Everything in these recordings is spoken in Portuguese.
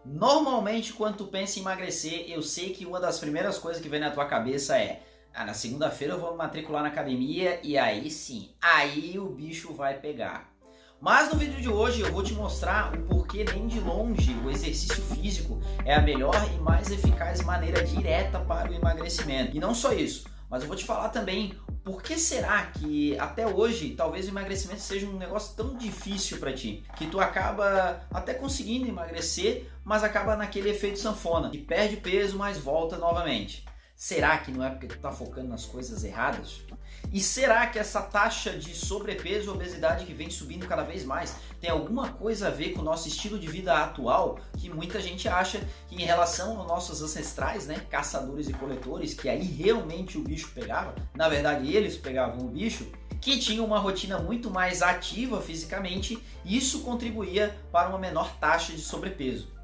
Normalmente, quando tu pensa em emagrecer, eu sei que uma das primeiras coisas que vem na tua cabeça é: na segunda-feira eu vou me matricular na academia e aí sim, aí o bicho vai pegar. Mas no vídeo de hoje eu vou te mostrar o porquê nem de longe o exercício físico é a melhor e mais eficaz maneira direta para o emagrecimento. E não só isso, mas eu vou te falar também por que será que até hoje talvez o emagrecimento seja um negócio tão difícil para ti, que tu acaba até conseguindo emagrecer, mas acaba naquele efeito sanfona, que perde peso, mas volta novamente. Será que não é porque tu tá focando nas coisas erradas? E será que essa taxa de sobrepeso e obesidade que vem subindo cada vez mais tem alguma coisa a ver com o nosso estilo de vida atual, que muita gente acha que em relação aos nossos ancestrais, né, caçadores e coletores, que aí realmente o bicho pegava, na verdade eles pegavam o bicho, que tinham uma rotina muito mais ativa fisicamente, e isso contribuía para uma menor taxa de sobrepeso.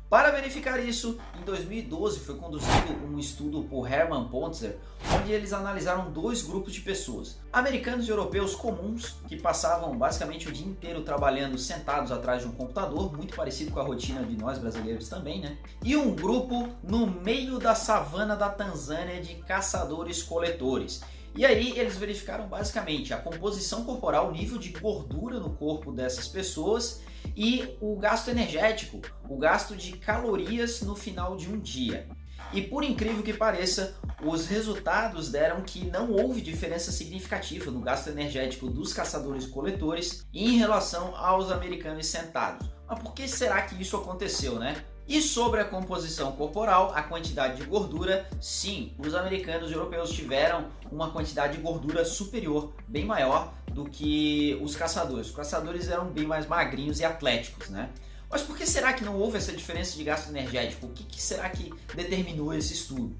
Para verificar isso, em 2012 foi conduzido um estudo por Hermann Pontzer, onde eles analisaram dois grupos de pessoas, americanos e europeus comuns, que passavam basicamente o dia inteiro trabalhando sentados atrás de um computador, muito parecido com a rotina de nós brasileiros também, né? E um grupo no meio da savana da Tanzânia de caçadores-coletores. E aí eles verificaram basicamente a composição corporal, o nível de gordura no corpo dessas pessoas e o gasto energético, o gasto de calorias no final de um dia. E por incrível que pareça, os resultados deram que não houve diferença significativa no gasto energético dos caçadores-coletores em relação aos americanos sentados. Mas por que será que isso aconteceu, né? E sobre a composição corporal, a quantidade de gordura, sim, os americanos e europeus tiveram uma quantidade de gordura superior, bem maior do que os caçadores. Os caçadores eram bem mais magrinhos e atléticos, né? Mas por que será que não houve essa diferença de gasto energético? O que será que determinou esse estudo?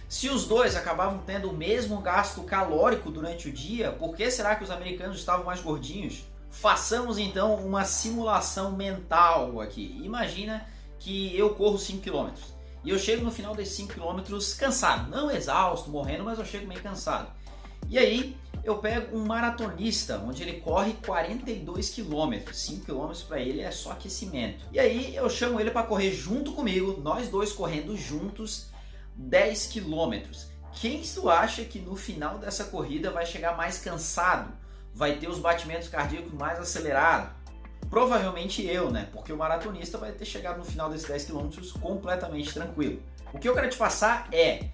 Se os dois acabavam tendo o mesmo gasto calórico durante o dia, por que será que os americanos estavam mais gordinhos? Façamos então uma simulação mental aqui. Imagina que eu corro 5 km e eu chego no final desses 5 km cansado, não exausto, morrendo, mas eu chego meio cansado. E aí eu pego um maratonista, onde ele corre 42 km, 5 km para ele é só aquecimento. E aí eu chamo ele para correr junto comigo, nós dois correndo juntos 10 km. Quem tu acha que no final dessa corrida vai chegar mais cansado, vai ter os batimentos cardíacos mais acelerados? Provavelmente eu, né? Porque o maratonista vai ter chegado no final desses 10 km completamente tranquilo. O que eu quero te passar é: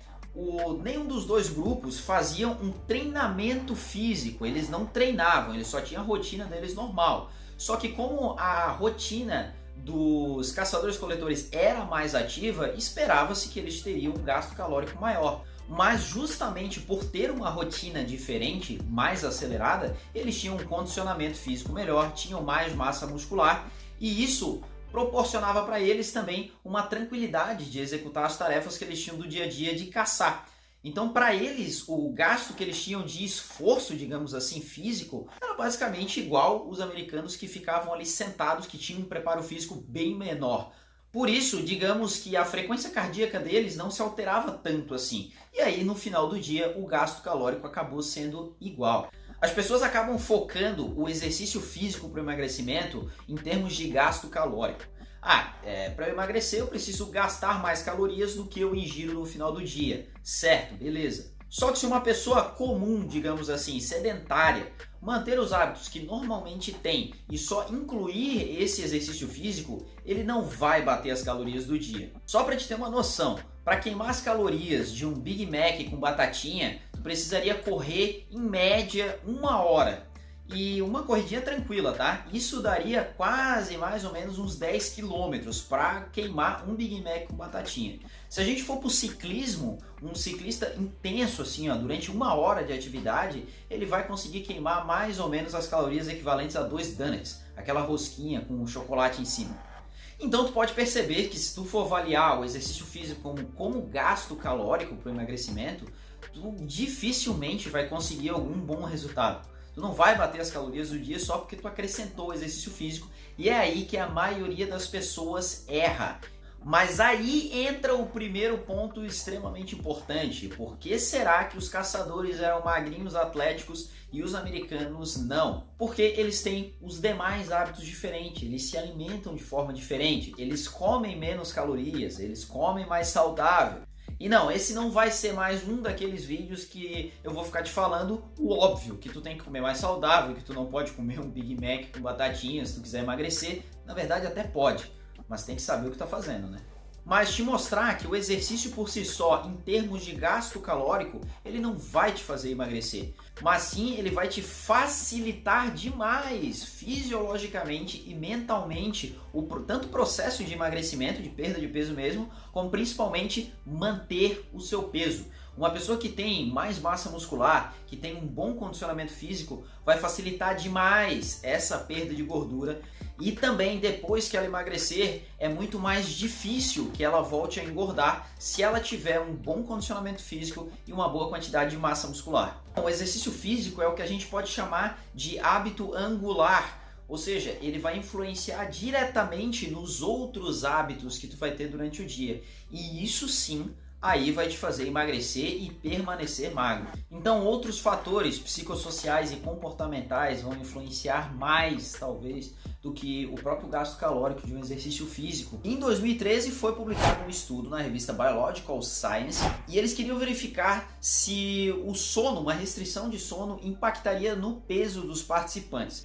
nenhum dos dois grupos faziam um treinamento físico, eles não treinavam, eles só tinham a rotina deles normal. Só que como a rotina dos caçadores-coletores era mais ativa, esperava-se que eles teriam um gasto calórico maior. Mas justamente por ter uma rotina diferente, mais acelerada, eles tinham um condicionamento físico melhor, tinham mais massa muscular e isso proporcionava para eles também uma tranquilidade de executar as tarefas que eles tinham do dia a dia de caçar. Então, para eles, o gasto que eles tinham de esforço, digamos assim, físico, era basicamente igual os americanos que ficavam ali sentados, que tinham um preparo físico bem menor. Por isso, digamos que a frequência cardíaca deles não se alterava tanto assim. E aí, no final do dia, o gasto calórico acabou sendo igual. As pessoas acabam focando o exercício físico para o emagrecimento em termos de gasto calórico. Para eu emagrecer eu preciso gastar mais calorias do que eu ingiro no final do dia. Certo, beleza. Só que se uma pessoa comum, digamos assim, sedentária, manter os hábitos que normalmente tem e só incluir esse exercício físico, ele não vai bater as calorias do dia. Só para te ter uma noção, para queimar as calorias de um Big Mac com batatinha, tu precisaria correr em média 1 hora. E uma corridinha tranquila, tá? Isso daria quase mais ou menos uns 10 km para queimar um Big Mac com batatinha. Se a gente for para o ciclismo, um ciclista intenso assim, durante 1 hora de atividade, ele vai conseguir queimar mais ou menos as calorias equivalentes a 2 donuts, aquela rosquinha com chocolate em cima. Então tu pode perceber que se tu for avaliar o exercício físico como gasto calórico para o emagrecimento, tu dificilmente vai conseguir algum bom resultado. Tu não vai bater as calorias do dia só porque tu acrescentou o exercício físico, e é aí que a maioria das pessoas erra. Mas aí entra o primeiro ponto extremamente importante. Por que será que os caçadores eram magrinhos, atléticos e os americanos não? Porque eles têm os demais hábitos diferentes, eles se alimentam de forma diferente, eles comem menos calorias, eles comem mais saudável. E não, esse não vai ser mais um daqueles vídeos que eu vou ficar te falando o óbvio, que tu tem que comer mais saudável, que tu não pode comer um Big Mac com batatinhas se tu quiser emagrecer. Na verdade até pode, mas tem que saber o que tá fazendo, né? Mas te mostrar que o exercício por si só, em termos de gasto calórico, ele não vai te fazer emagrecer, mas sim ele vai te facilitar demais, fisiologicamente e mentalmente, tanto o processo de emagrecimento, de perda de peso mesmo, como principalmente manter o seu peso. Uma pessoa que tem mais massa muscular, que tem um bom condicionamento físico, vai facilitar demais essa perda de gordura. E também depois que ela emagrecer, é muito mais difícil que ela volte a engordar se ela tiver um bom condicionamento físico e uma boa quantidade de massa muscular. O exercício físico é o que a gente pode chamar de hábito angular. Ou seja, ele vai influenciar diretamente nos outros hábitos que tu vai ter durante o dia. E isso sim, aí vai te fazer emagrecer e permanecer magro. Então outros fatores psicossociais e comportamentais vão influenciar mais, talvez, do que o próprio gasto calórico de um exercício físico. Em 2013 foi publicado um estudo na revista Biological Science e eles queriam verificar se o sono, uma restrição de sono, impactaria no peso dos participantes.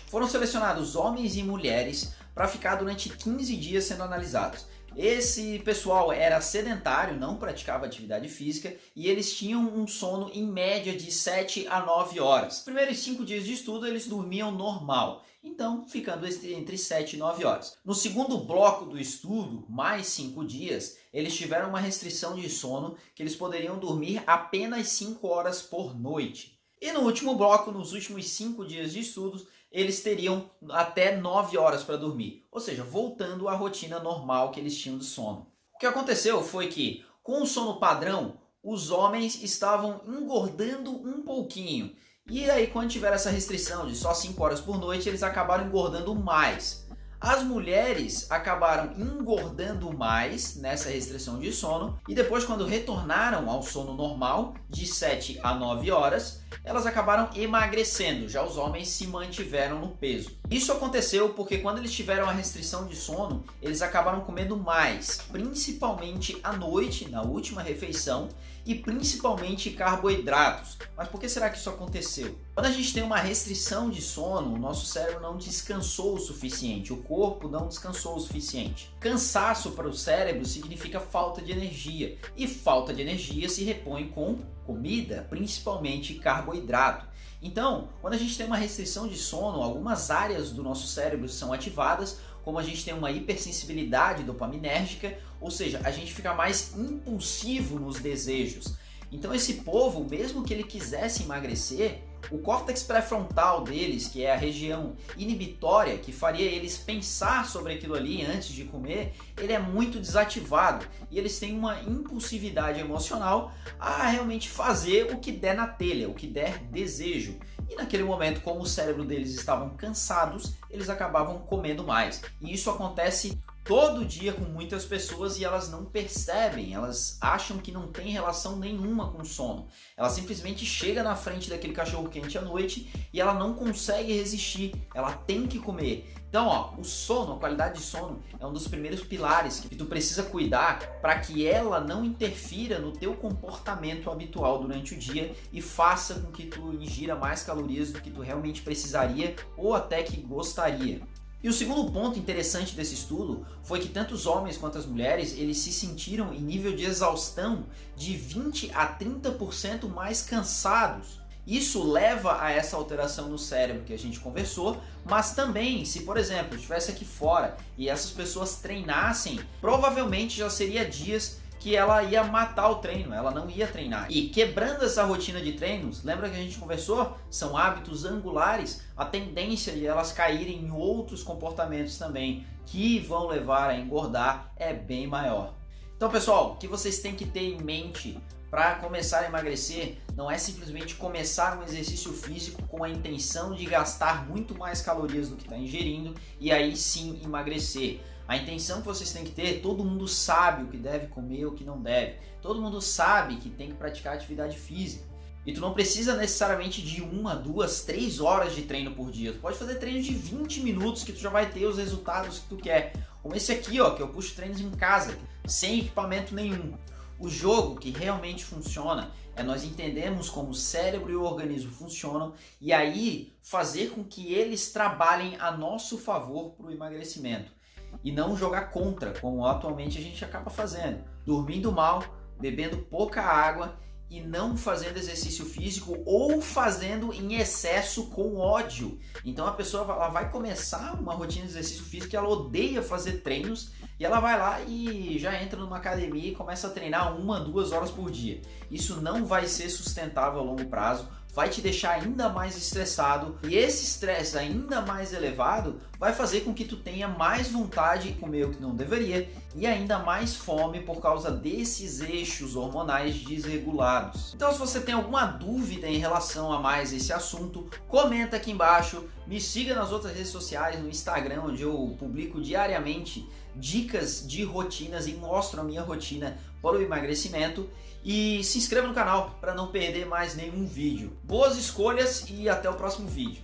Foram selecionados homens e mulheres para ficar durante 15 dias sendo analisados. Esse pessoal era sedentário, não praticava atividade física e eles tinham um sono em média de 7 a 9 horas. Nos primeiros 5 dias de estudo eles dormiam normal, então ficando entre 7 e 9 horas. No segundo bloco do estudo, mais 5 dias, eles tiveram uma restrição de sono que eles poderiam dormir apenas 5 horas por noite. E no último bloco, nos últimos 5 dias de estudos, eles teriam até 9 horas para dormir, ou seja, voltando à rotina normal que eles tinham de sono. O que aconteceu foi que, com o sono padrão, os homens estavam engordando um pouquinho. E aí, quando tiveram essa restrição de só 5 horas por noite, eles acabaram engordando mais. As mulheres acabaram engordando mais nessa restrição de sono e depois, quando retornaram ao sono normal, de 7 a 9 horas, elas acabaram emagrecendo, já os homens se mantiveram no peso. Isso aconteceu porque quando eles tiveram a restrição de sono, eles acabaram comendo mais, principalmente à noite, na última refeição, e principalmente carboidratos. Mas por que será que isso aconteceu? Quando a gente tem uma restrição de sono, o nosso cérebro não descansou o suficiente, o corpo não descansou o suficiente. Cansaço para o cérebro significa falta de energia, e falta de energia se repõe com comida, principalmente carboidrato. Então, quando a gente tem uma restrição de sono, algumas áreas do nosso cérebro são ativadas, como a gente tem uma hipersensibilidade dopaminérgica, ou seja, a gente fica mais impulsivo nos desejos. Então esse povo, mesmo que ele quisesse emagrecer, o córtex pré-frontal deles, que é a região inibitória, que faria eles pensar sobre aquilo ali antes de comer, ele é muito desativado e eles têm uma impulsividade emocional a realmente fazer o que der na telha, o que der desejo. E naquele momento, como o cérebro deles estavam cansados, eles acabavam comendo mais. E isso acontece todo dia com muitas pessoas e elas não percebem, elas acham que não tem relação nenhuma com o sono. Ela simplesmente chega na frente daquele cachorro quente à noite e ela não consegue resistir, ela tem que comer. Então, ó, o sono, a qualidade de sono é um dos primeiros pilares que tu precisa cuidar para que ela não interfira no teu comportamento habitual durante o dia e faça com que tu ingira mais calorias do que tu realmente precisaria ou até que gostaria. E o segundo ponto interessante desse estudo foi que tanto os homens quanto as mulheres, eles se sentiram em nível de exaustão de 20 a 30% mais cansados. Isso leva a essa alteração no cérebro que a gente conversou, mas também, se por exemplo, estivesse aqui fora e essas pessoas treinassem, provavelmente já seria dias que ela ia matar o treino, ela não ia treinar. E quebrando essa rotina de treinos, lembra que a gente conversou? São hábitos angulares, a tendência de elas caírem em outros comportamentos também, que vão levar a engordar, é bem maior. Então pessoal, o que vocês têm que ter em mente para começar a emagrecer não é simplesmente começar um exercício físico com a intenção de gastar muito mais calorias do que está ingerindo e aí sim emagrecer. A intenção que vocês têm que ter, todo mundo sabe o que deve comer e o que não deve. Todo mundo sabe que tem que praticar atividade física. E tu não precisa necessariamente de 1, 2, 3 horas de treino por dia. Tu pode fazer treino de 20 minutos que tu já vai ter os resultados que tu quer. Como esse aqui, ó, que eu puxo treinos em casa, sem equipamento nenhum. O jogo que realmente funciona é nós entendermos como o cérebro e o organismo funcionam e aí fazer com que eles trabalhem a nosso favor para o emagrecimento. E não jogar contra, como atualmente a gente acaba fazendo. Dormindo mal, bebendo pouca água e não fazendo exercício físico ou fazendo em excesso com ódio. Então a pessoa ela vai começar uma rotina de exercício físico e ela odeia fazer treinos e ela vai lá e já entra numa academia e começa a treinar 1, 2 horas por dia. Isso não vai ser sustentável a longo prazo, vai te deixar ainda mais estressado e esse estresse ainda mais elevado vai fazer com que tu tenha mais vontade de comer o que não deveria e ainda mais fome por causa desses eixos hormonais desregulados. Então se você tem alguma dúvida em relação a mais esse assunto, comenta aqui embaixo, me siga nas outras redes sociais, no Instagram, onde eu publico diariamente dicas de rotinas e mostro a minha rotina para o emagrecimento. E se inscreva no canal para não perder mais nenhum vídeo. Boas escolhas e até o próximo vídeo.